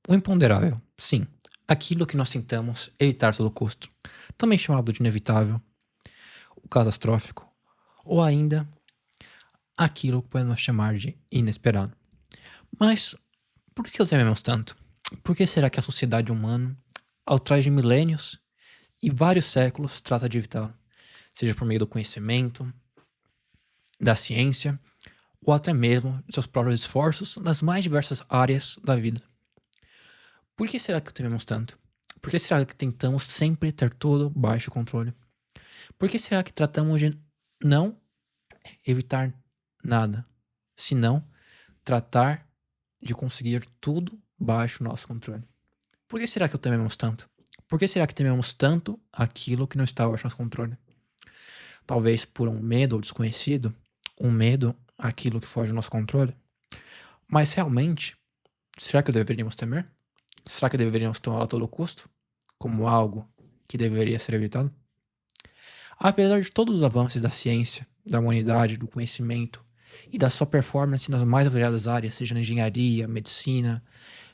O imponderável, sim, aquilo que nós tentamos evitar a todo custo, também chamado de inevitável, o catastrófico, ou ainda aquilo que podemos chamar de inesperado. Mas por que o tememos tanto? Por que será que a sociedade humana, ao trás de milênios e vários séculos, trata de evitá-lo? Seja por meio do conhecimento, da ciência, ou até mesmo de seus próprios esforços nas mais diversas áreas da vida. Por que será que o tememos tanto? Por que será que tentamos sempre ter tudo baixo controle? Por que será que tratamos de não evitar nada, senão tratar de conseguir tudo baixo nosso controle? Por que será que o tememos tanto? Por que será que tememos tanto aquilo que não está baixo nosso controle? Talvez por um medo ao desconhecido, um medo àquilo que foge do nosso controle. Mas realmente, será que deveríamos temer? Será que deveríamos tomá-lo a todo custo? Como algo que deveria ser evitado? Apesar de todos os avanços da ciência, da humanidade, do conhecimento e da sua performance nas mais variadas áreas, seja na engenharia, medicina,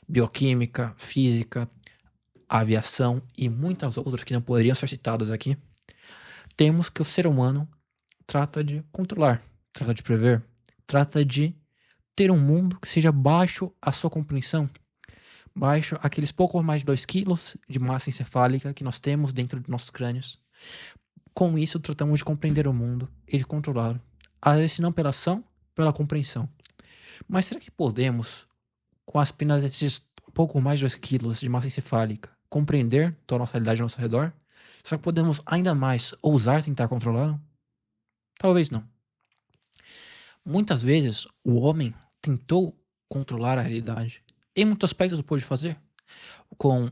bioquímica, física, aviação e muitas outras que não poderiam ser citadas aqui, temos que o ser humano trata de controlar, trata de prever, trata de ter um mundo que seja baixo à sua compreensão, baixo aqueles pouco mais de 2 quilos de massa encefálica que nós temos dentro de nossos crânios. Com isso, tratamos de compreender o mundo e de controlá-lo, às vezes não pela ação, pela compreensão. Mas será que podemos, com apenas esses pouco mais de 2 quilos de massa encefálica, compreender toda a nossa realidade ao nosso redor? Será que podemos ainda mais ousar tentar controlá-lo? Talvez não. Muitas vezes, o homem tentou controlar a realidade. Em muitos aspectos o pôde fazer. Com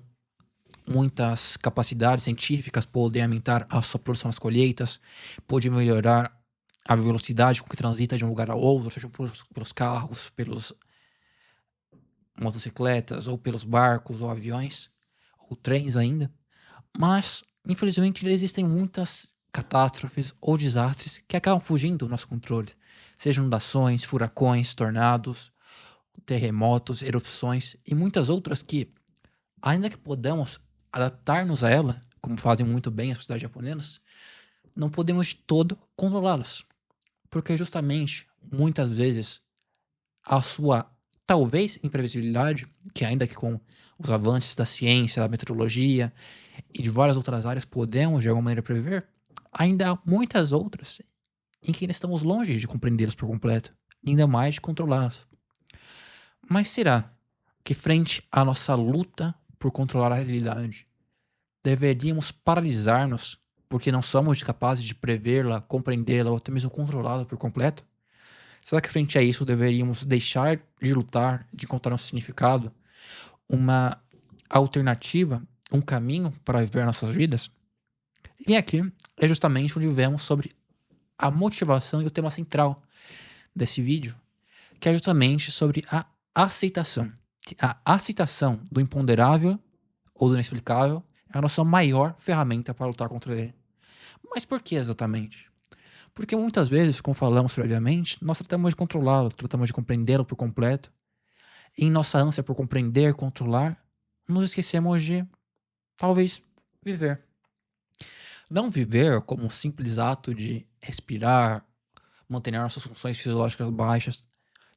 muitas capacidades científicas, pôde aumentar a sua produção nas colheitas, pôde melhorar a velocidade com que transita de um lugar a outro, seja pelos carros, pelas motocicletas, ou pelos barcos, ou aviões, ou trens ainda. Mas, infelizmente, existem muitas catástrofes ou desastres que acabam fugindo do nosso controle. Sejam inundações, furacões, tornados, terremotos, erupções e muitas outras que, ainda que podamos adaptar-nos a ela, como fazem muito bem as sociedades japonesas, não podemos de todo controlá-las. Porque justamente, muitas vezes, a sua talvez imprevisibilidade, que ainda que com os avanços da ciência, da meteorologia e de várias outras áreas podemos de alguma maneira prever, ainda há muitas outras em que ainda estamos longe de compreendê-las por completo, ainda mais de controlá-las. Mas será que frente à nossa luta por controlar a realidade, deveríamos paralisar-nos porque não somos capazes de prevê-la, compreendê-la ou até mesmo controlá-la por completo? Será que frente a isso deveríamos deixar de lutar, de encontrar um significado, uma alternativa, um caminho para viver nossas vidas? E aqui é justamente onde vemos sobre a motivação e o tema central desse vídeo, que é justamente sobre a aceitação. A aceitação do imponderável ou do inexplicável é a nossa maior ferramenta para lutar contra ele. Mas por que exatamente? Porque muitas vezes, como falamos previamente, nós tratamos de controlá-lo, tratamos de compreendê-lo por completo. E em nossa ânsia por compreender, controlar, nos esquecemos de, talvez, viver. Não viver como um simples ato de respirar, manter nossas funções fisiológicas baixas,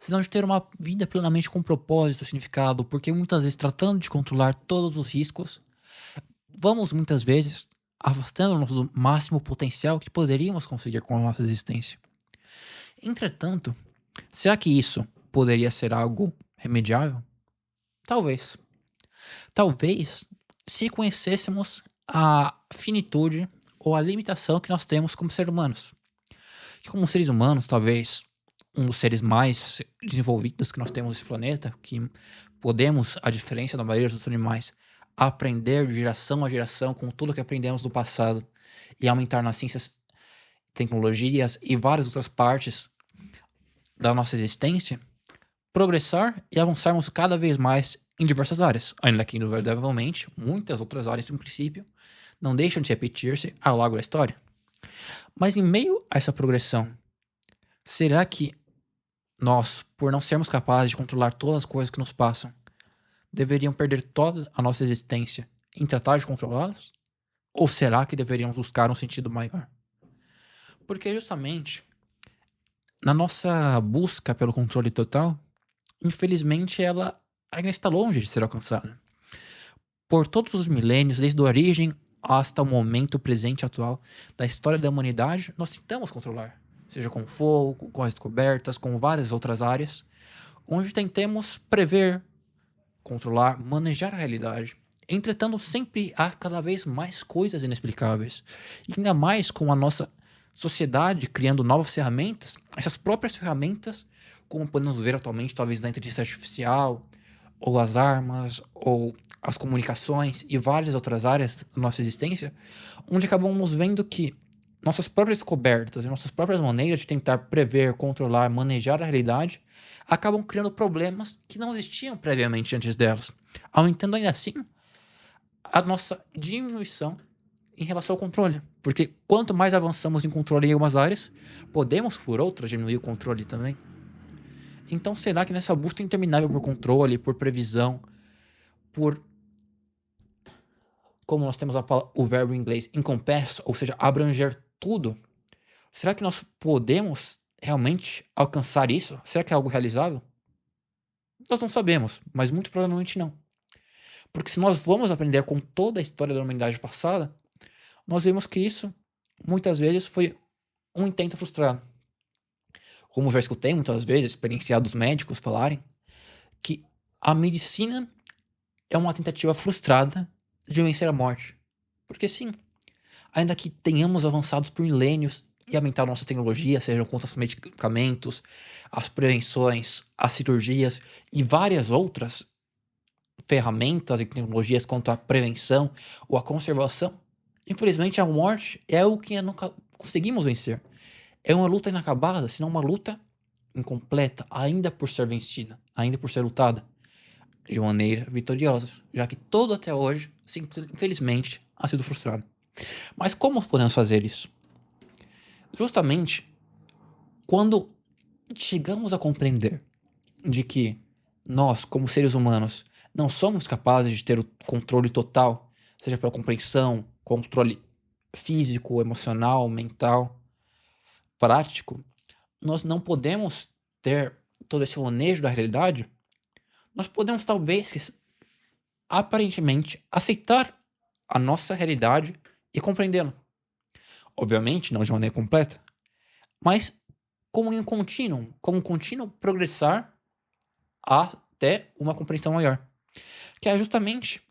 senão de ter uma vida plenamente com propósito, significado, porque muitas vezes, tratando de controlar todos os riscos, vamos muitas vezes afastando-nos do máximo potencial que poderíamos conseguir com a nossa existência. Entretanto, será que isso poderia ser algo remediável? Talvez. Talvez se conhecêssemos a finitude ou a limitação que nós temos como seres humanos. Que como seres humanos, talvez um dos seres mais desenvolvidos que nós temos nesse planeta, que podemos, a diferença da maioria dos animais, aprender de geração a geração com tudo que aprendemos do passado e aumentar nas ciências, tecnologias e várias outras partes da nossa existência, progressar e avançarmos cada vez mais em diversas áreas, ainda que, invariavelmente, muitas outras áreas, em princípio, não deixam de repetir-se ao longo da história. Mas em meio a essa progressão, será que nós, por não sermos capazes de controlar todas as coisas que nos passam, deveriam perder toda a nossa existência em tratar de controlá-las? Ou será que deveríamos buscar um sentido maior? Porque justamente na nossa busca pelo controle total, infelizmente ela ainda está longe de ser alcançada. Por todos os milênios, desde a origem hasta o momento presente atual da história da humanidade, nós tentamos controlar, seja com fogo, com as descobertas, com várias outras áreas, onde tentemos prever, controlar, manejar a realidade. Entretanto, sempre há cada vez mais coisas inexplicáveis. E ainda mais com a nossa sociedade criando novas ferramentas, essas próprias ferramentas, como podemos ver atualmente, talvez na inteligência artificial, ou as armas, ou as comunicações e várias outras áreas da nossa existência, onde acabamos vendo que nossas próprias descobertas e nossas próprias maneiras de tentar prever, controlar, manejar a realidade acabam criando problemas que não existiam previamente antes delas, aumentando ainda assim a nossa diminuição em relação ao controle. Porque quanto mais avançamos em controle em algumas áreas, podemos, por outras, diminuir o controle também. Então, será que nessa busca interminável por controle, por previsão, por, como nós temos o verbo em inglês, encompass, ou seja, abranger tudo, será que nós podemos realmente alcançar isso? Será que é algo realizável? Nós não sabemos, mas muito provavelmente não. Porque se nós vamos aprender com toda a história da humanidade passada, nós vemos que isso, muitas vezes, foi um intento frustrado. Como já escutei muitas vezes experienciados médicos falarem, que a medicina é uma tentativa frustrada de vencer a morte. Porque sim, ainda que tenhamos avançado por milênios e aumentado nossas tecnologias, sejam quanto aos medicamentos, as prevenções, as cirurgias e várias outras ferramentas e tecnologias quanto à prevenção ou à conservação, infelizmente a morte é o que nunca conseguimos vencer. É uma luta inacabada, senão uma luta incompleta, ainda por ser vencida, ainda por ser lutada de maneira vitoriosa, já que todo até hoje, infelizmente, ha sido frustrado. Mas como podemos fazer isso? Justamente quando chegamos a compreender de que nós, como seres humanos, não somos capazes de ter o controle total, seja pela compreensão, controle físico, emocional, mental, prático, nós não podemos ter todo esse manejo da realidade, nós podemos talvez, aparentemente, aceitar a nossa realidade e compreendê-la. Obviamente, não de maneira completa, mas como um contínuo progressar até uma compreensão maior. Que é justamente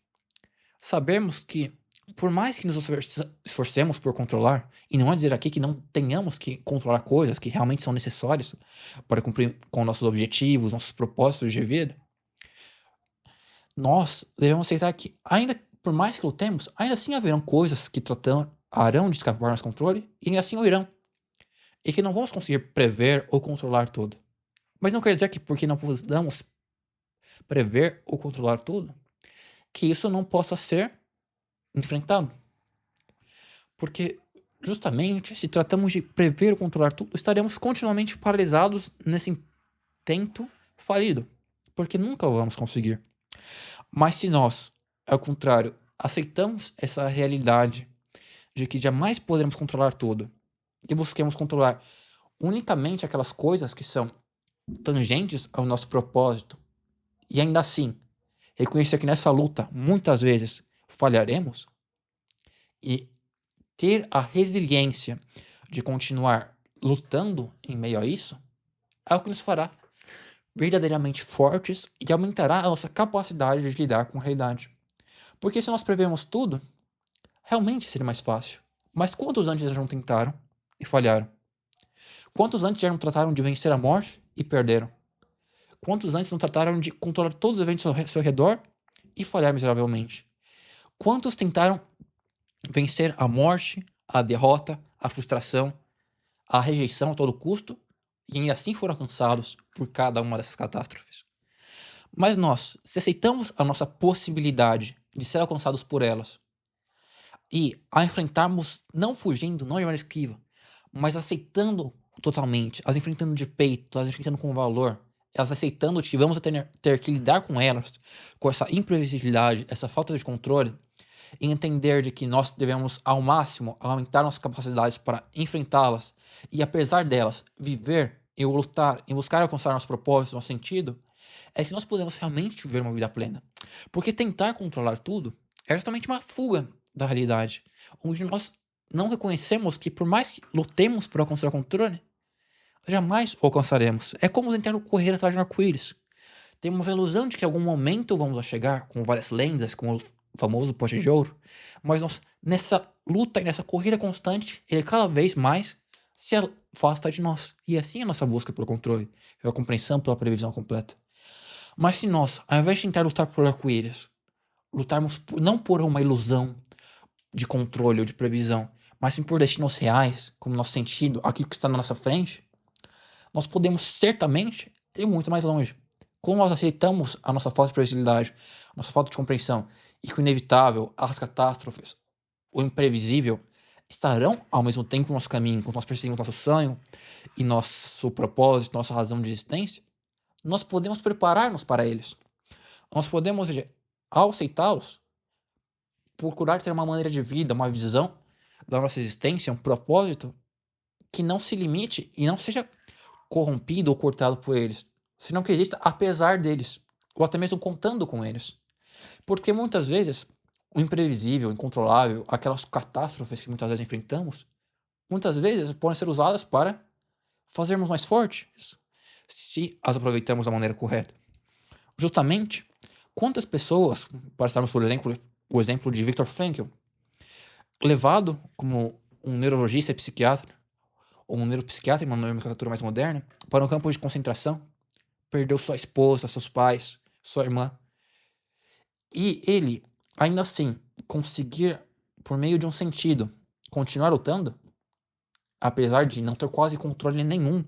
sabermos que, por mais que nos esforcemos por controlar, e não é dizer aqui que não tenhamos que controlar coisas que realmente são necessárias para cumprir com nossos objetivos, nossos propósitos de vida, nós devemos aceitar que, ainda por mais que lutemos, ainda assim haverão coisas que harão de escapar nosso controle, e ainda assim o irão. E que não vamos conseguir prever ou controlar tudo. Mas não quer dizer que porque não podemos prever ou controlar tudo, que isso não possa ser enfrentado. Porque, justamente, se tratamos de prever ou controlar tudo, estaremos continuamente paralisados nesse intento falido. Porque nunca o vamos conseguir. Mas se nós, ao contrário, aceitamos essa realidade de que jamais poderemos controlar tudo e busquemos controlar unicamente aquelas coisas que são tangentes ao nosso propósito, e ainda assim reconhecer que nessa luta muitas vezes falharemos e ter a resiliência de continuar lutando em meio a isso, é o que nos fará verdadeiramente fortes e aumentará a nossa capacidade de lidar com a realidade. Porque se nós prevemos tudo, realmente seria mais fácil. Mas quantos antes já não tentaram e falharam? Quantos antes já não trataram de vencer a morte e perderam? Quantos antes não trataram de controlar todos os eventos ao seu redor e falhar miseravelmente? Quantos tentaram vencer a morte, a derrota, a frustração, a rejeição a todo custo e ainda assim foram alcançados por cada uma dessas catástrofes? Mas nós, se aceitamos a nossa possibilidade de ser alcançados por elas e a enfrentarmos não fugindo, não de maneira esquiva, mas aceitando totalmente, as enfrentando de peito, as enfrentando com valor, elas aceitando que vamos ter que lidar com elas, com essa imprevisibilidade, essa falta de controle, e entender de que nós devemos, ao máximo, aumentar nossas capacidades para enfrentá-las e, apesar delas, viver e lutar e buscar alcançar nosso propósito, nosso sentido, é que nós podemos realmente viver uma vida plena. Porque tentar controlar tudo é justamente uma fuga da realidade, onde nós não reconhecemos que, por mais que lutemos por alcançar o controle, jamais o alcançaremos. É como tentar correr atrás de um arco-íris. Temos a ilusão de que em algum momento vamos a chegar, com várias lendas, com o famoso pote de ouro, mas nós, nessa luta e nessa corrida constante, ele cada vez mais se afasta de nós. E assim é a nossa busca pelo controle, pela compreensão, pela previsão completa. Mas se nós, ao invés de tentar lutar por arco-íris, lutarmos não por uma ilusão de controle ou de previsão, mas sim por destinos reais, como nosso sentido, aquilo que está na nossa frente, nós podemos certamente ir muito mais longe. Como nós aceitamos a nossa falta de previsibilidade, a nossa falta de compreensão, e que o inevitável, as catástrofes, o imprevisível, estarão ao mesmo tempo no nosso caminho, enquanto nós perseguimos nosso sonho e nosso propósito, nossa razão de existência, nós podemos preparar-nos para eles. Nós podemos, ao aceitá-los, procurar ter uma maneira de vida, uma visão da nossa existência, um propósito que não se limite e não seja corrompido ou cortado por eles, senão que exista apesar deles, ou até mesmo contando com eles. Porque muitas vezes o imprevisível, o incontrolável, aquelas catástrofes que muitas vezes enfrentamos, muitas vezes podem ser usadas para fazermos mais fortes, se as aproveitamos da maneira correta. Justamente, quantas pessoas, para estarmos, por exemplo, o exemplo de Viktor Frankl, levado como um neurologista e psiquiatra, ou um neuropsiquiatra em uma nomenclatura mais moderna, para um campo de concentração, perdeu sua esposa, seus pais, sua irmã. E ele, ainda assim, conseguir, por meio de um sentido, continuar lutando, apesar de não ter quase controle nenhum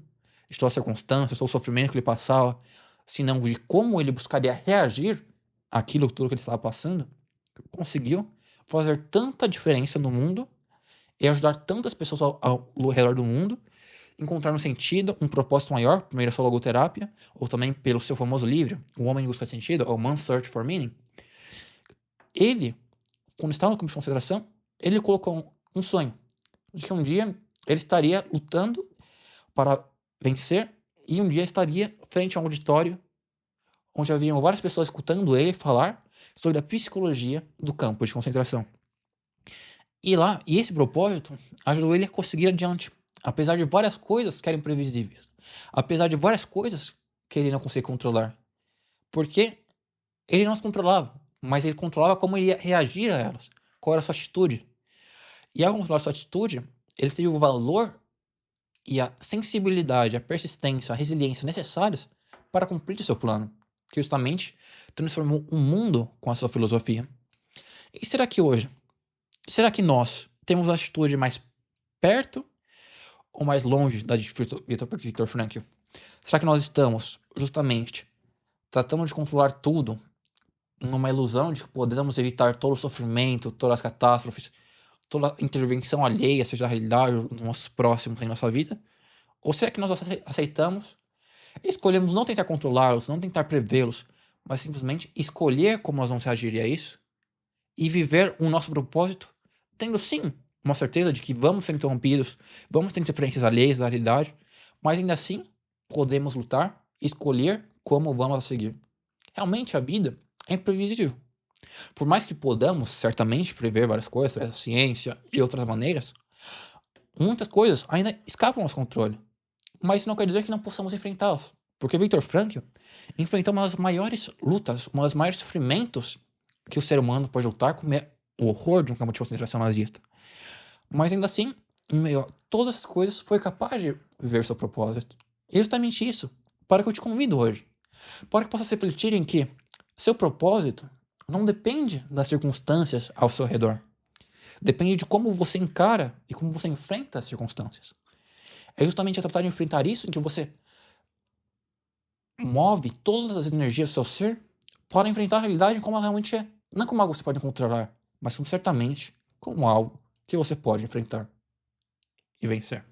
de todas as circunstâncias, todo o sofrimento que ele passava, senão de como ele buscaria reagir àquilo tudo que ele estava passando, conseguiu fazer tanta diferença no mundo e ajudar tantas pessoas ao redor do mundo, encontrar um sentido, um propósito maior, primeiro a sua logoterapia, ou também pelo seu famoso livro, O Homem em Busca de Sentido, ou Man's Search for Meaning. Ele, quando estava no campo de concentração, ele colocou um sonho de que um dia ele estaria lutando para vencer e um dia estaria frente a um auditório onde haviam várias pessoas escutando ele falar sobre a psicologia do campo de concentração. E esse propósito ajudou ele a conseguir adiante, apesar de várias coisas que eram imprevisíveis, apesar de várias coisas que ele não conseguia controlar, porque ele não as controlava, mas ele controlava como ele ia reagir a elas, qual era a sua atitude. E ao controlar a sua atitude, ele teve o valor e a sensibilidade, a persistência, a resiliência necessárias para cumprir o seu plano, que justamente transformou o mundo com a sua filosofia. E será que hoje, será que nós temos a atitude mais perto ou mais longe da de Viktor Frankl? Será que nós estamos justamente tratando de controlar tudo numa ilusão de que podemos evitar todo o sofrimento, todas as catástrofes, toda intervenção alheia, seja a realidade dos nossos próximos em nossa vida? Ou será que nós aceitamos e escolhemos não tentar controlá-los, não tentar prevê-los, mas simplesmente escolher como nós vamos reagir a isso e viver o nosso propósito, tendo sim uma certeza de que vamos ser interrompidos, vamos ter interferências alheias da realidade, mas ainda assim podemos lutar e escolher como vamos seguir. Realmente a vida é imprevisível. Por mais que podamos certamente prever várias coisas, a ciência e outras maneiras, muitas coisas ainda escapam ao nosso controle. Mas isso não quer dizer que não possamos enfrentá-las. Porque Viktor Frankl enfrentou uma das maiores lutas, um dos maiores sofrimentos que o ser humano pode lutar, como é o horror de um campo de concentração nazista. Mas ainda assim, em meio a todas essas coisas, foi capaz de viver seu propósito. E justamente isso, para que eu te convido hoje. Para que possa se refletir em que seu propósito não depende das circunstâncias ao seu redor. Depende de como você encara e como você enfrenta as circunstâncias. É justamente a tratar de enfrentar isso em que você move todas as energias do seu ser para enfrentar a realidade como ela realmente é. Não como algo que você pode controlar, mas como certamente como algo que você pode enfrentar e vencer.